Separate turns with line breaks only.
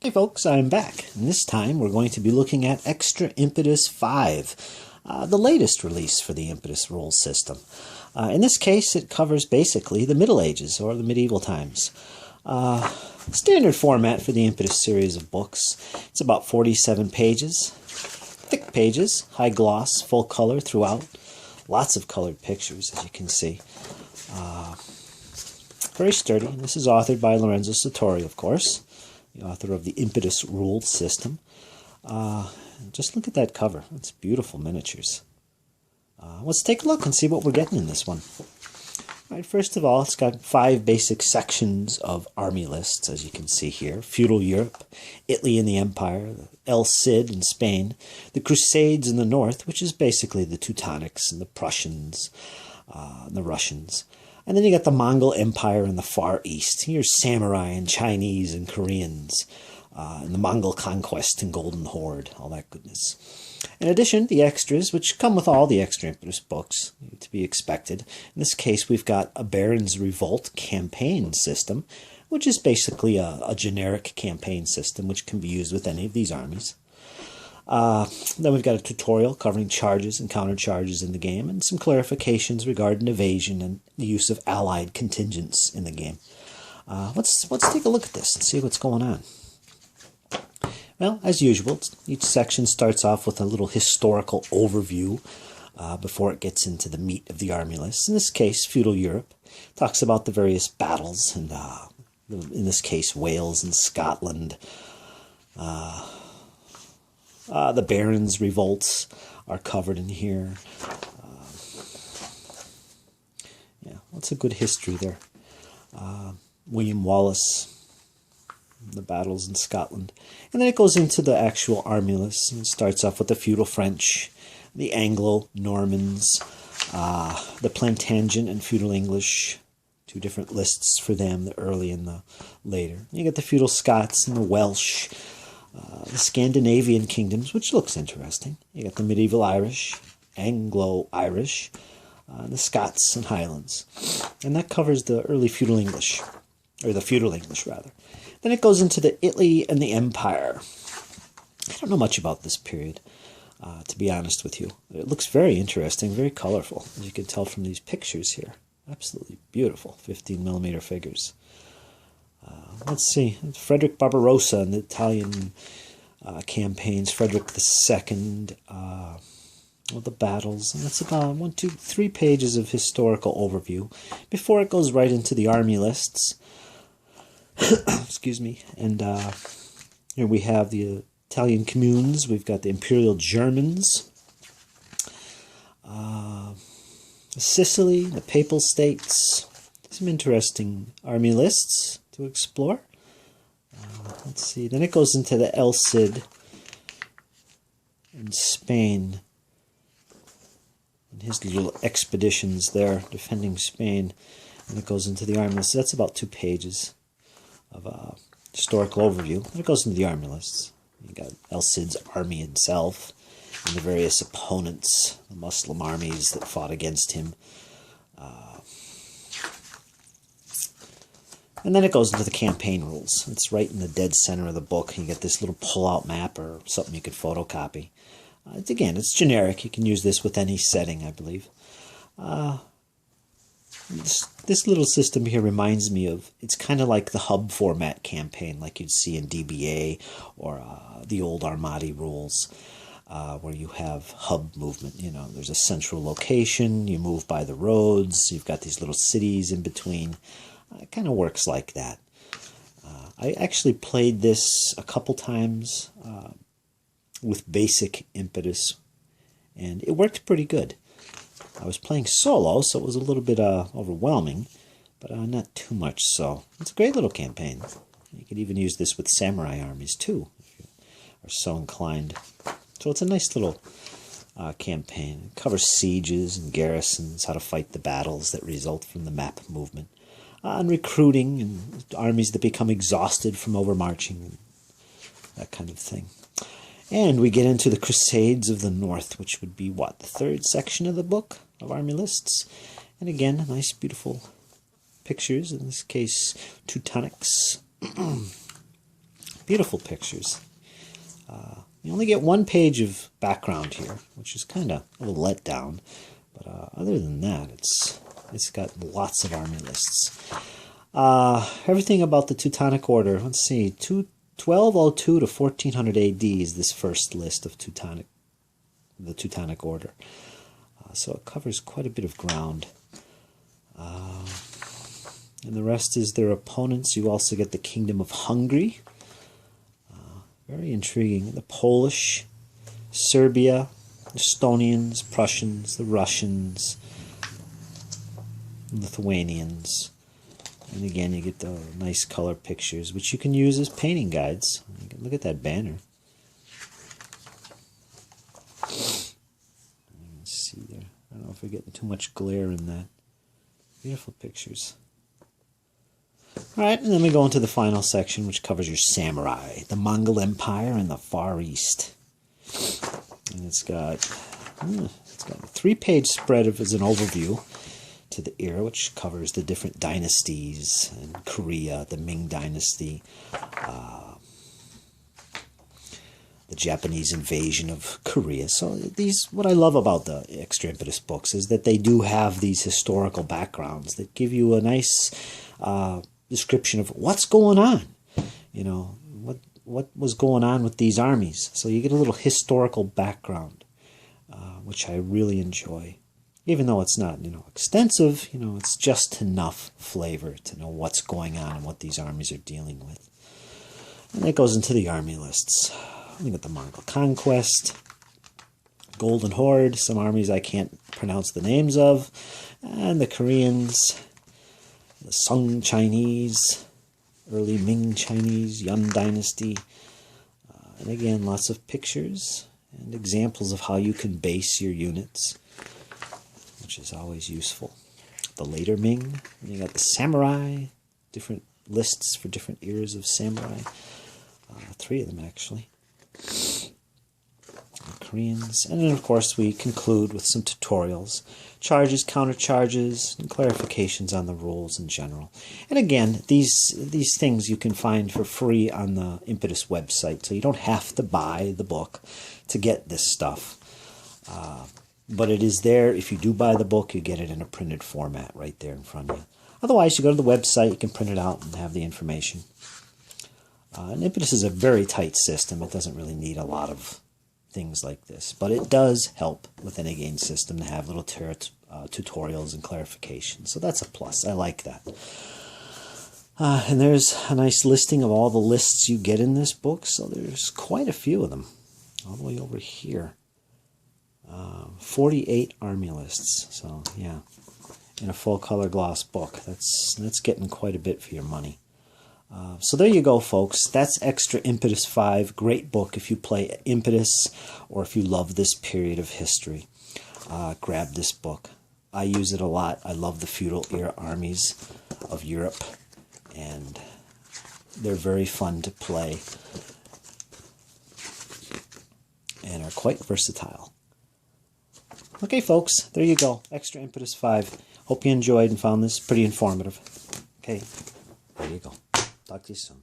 Hey folks, I'm back, and this time we're going to be looking at Extra Impetus 5, the latest release for the Impetus rules system. In this case, it covers basically the Middle Ages, or the medieval times. Standard format for the Impetus series of books. It's about 47 pages, thick pages, high gloss, full color throughout, lots of colored pictures as you can see. Very sturdy. This is authored by Lorenzo Sartori, of course, the author of the Impetus rules system. Just look at that cover. It's beautiful miniatures. Let's take a look and see what we're getting in this one. All right, first of all, it's got 5 basic sections of army lists, as you can see here. Feudal Europe, Italy and the Empire, the El Cid in Spain, the Crusades in the north, which is basically the Teutonics and the Prussians and the Russians. And then you got the Mongol Empire in the Far East. Here's samurai and Chinese and Koreans, and the Mongol conquest and Golden Horde, all that goodness. In addition, the extras, which come with all the Extra Impetus books, to be expected. In this case, we've got a Baron's Revolt campaign system, which is basically a generic campaign system which can be used with any of these armies. Then we've got a tutorial covering charges and countercharges in the game, and some clarifications regarding evasion and the use of allied contingents in the game. Let's take a look at this and see what's going on. Well, as usual, each section starts off with a little historical overview before it gets into the meat of the army list. In this case, Feudal Europe talks about the various battles, and in this case, Wales and Scotland. The Barons' revolts are covered in here. Yeah, lots of good history there. William Wallace, the battles in Scotland. And then it goes into the actual army list and starts off with the feudal French, the Anglo-Normans, the Plantagenet and feudal English, 2 different lists for them, the early and the later. You get the feudal Scots and the Welsh, the Scandinavian kingdoms, which looks interesting. You got the medieval Irish, Anglo-Irish, the Scots and Highlands. And that covers the early feudal English, or the feudal English rather. Then it goes into the Italy and the Empire. I don't know much about this period, to be honest with you. It looks very interesting, very colorful, as you can tell from these pictures here. Absolutely beautiful 15mm figures. Let's see, Frederick Barbarossa and the Italian campaigns, Frederick II, the battles, and that's about 1, 2, 3 pages of historical overview before it goes right into the army lists. Excuse me. And here we have the Italian communes, we've got the Imperial Germans, Sicily, the Papal States, some interesting army lists to explore. Let's see, then it goes into the El Cid in Spain, and his little expeditions there defending Spain, and it goes into the army list. So that's about 2 pages of historical overview. And it goes into the army lists. You got El Cid's army itself and the various opponents, the Muslim armies that fought against him. And then it goes into the campaign rules. It's right in the dead center of the book. You get this little pull-out map or something you could photocopy. Again, it's generic. You can use this with any setting, I believe. This little system here reminds me of, it's kind of like the hub format campaign like you'd see in DBA or the old Armati rules, where you have hub movement. You know, there's a central location, you move by the roads, you've got these little cities in between. It kind of works like that. I actually played this a couple times with basic Impetus, and it worked pretty good. I was playing solo, so it was a little bit overwhelming, but not too much so. It's a great little campaign. You could even use this with samurai armies too, if you are so inclined. So it's a nice little campaign. It covers sieges and garrisons, how to fight the battles that result from the map movement, and recruiting and armies that become exhausted from overmarching, that kind of thing. And we get into the Crusades of the North, which would be, what, the 3rd section of the book of army lists. And again, nice, beautiful pictures, in this case, Teutonics, Beautiful pictures. You only get one page of background here, which is kind of a little letdown. But other than that, it's got lots of army lists. Everything about the Teutonic Order. Let's see, 1202 to 1400 AD is this first list of the Teutonic Order. So it covers quite a bit of ground. And the rest is their opponents. You also get the Kingdom of Hungary. Very intriguing. The Polish, Serbia, Estonians, Prussians, the Russians, Lithuanians. And again, you get the nice color pictures, which you can use as painting guides. Look at that banner. Let's see there. I don't know if we're getting too much glare in that. Beautiful pictures. Alright, and then we go into the final section, which covers your samurai, the Mongol Empire, and the Far East. And it's got a 3-page spread as an overview to the era, which covers the different dynasties in Korea, the Ming Dynasty, the Japanese invasion of Korea. So what I love about the Extra Impetus books is that they do have these historical backgrounds that give you a nice description of what's going on, you know, what was going on with these armies. So you get a little historical background, which I really enjoy. Even though it's not, extensive, it's just enough flavor to know what's going on and what these armies are dealing with. And that goes into the army lists. We got the Mongol Conquest, Golden Horde, some armies I can't pronounce the names of, and the Koreans, the Sung Chinese, early Ming Chinese, Yuan Dynasty, and again, lots of pictures and examples of how you can base your units, which is always useful. The later Ming, and you got the samurai, different lists for different eras of samurai, 3 of them actually. The Koreans, and then of course we conclude with some tutorials, charges, countercharges, and clarifications on the rules in general. And again, these things you can find for free on the Impetus website, so you don't have to buy the book to get this stuff. But it is there. If you do buy the book, you get it in a printed format right there in front of you. Otherwise, you go to the website, you can print it out and have the information. And Impetus is a very tight system. It doesn't really need a lot of things like this. But it does help with any game system to have little tutorials and clarifications. So that's a plus. I like that. And there's a nice listing of all the lists you get in this book. So there's quite a few of them. All the way over here. 48 army lists. So, yeah. In a full color gloss book. That's getting quite a bit for your money. So there you go, folks. That's Extra Impetus 5. Great book if you play Impetus or if you love this period of history. Grab this book. I use it a lot. I love the feudal era armies of Europe, and they're very fun to play and are quite versatile. Okay, folks, there you go. Extra Impetus 5. Hope you enjoyed and found this pretty informative. Okay, there you go. Talk to you soon.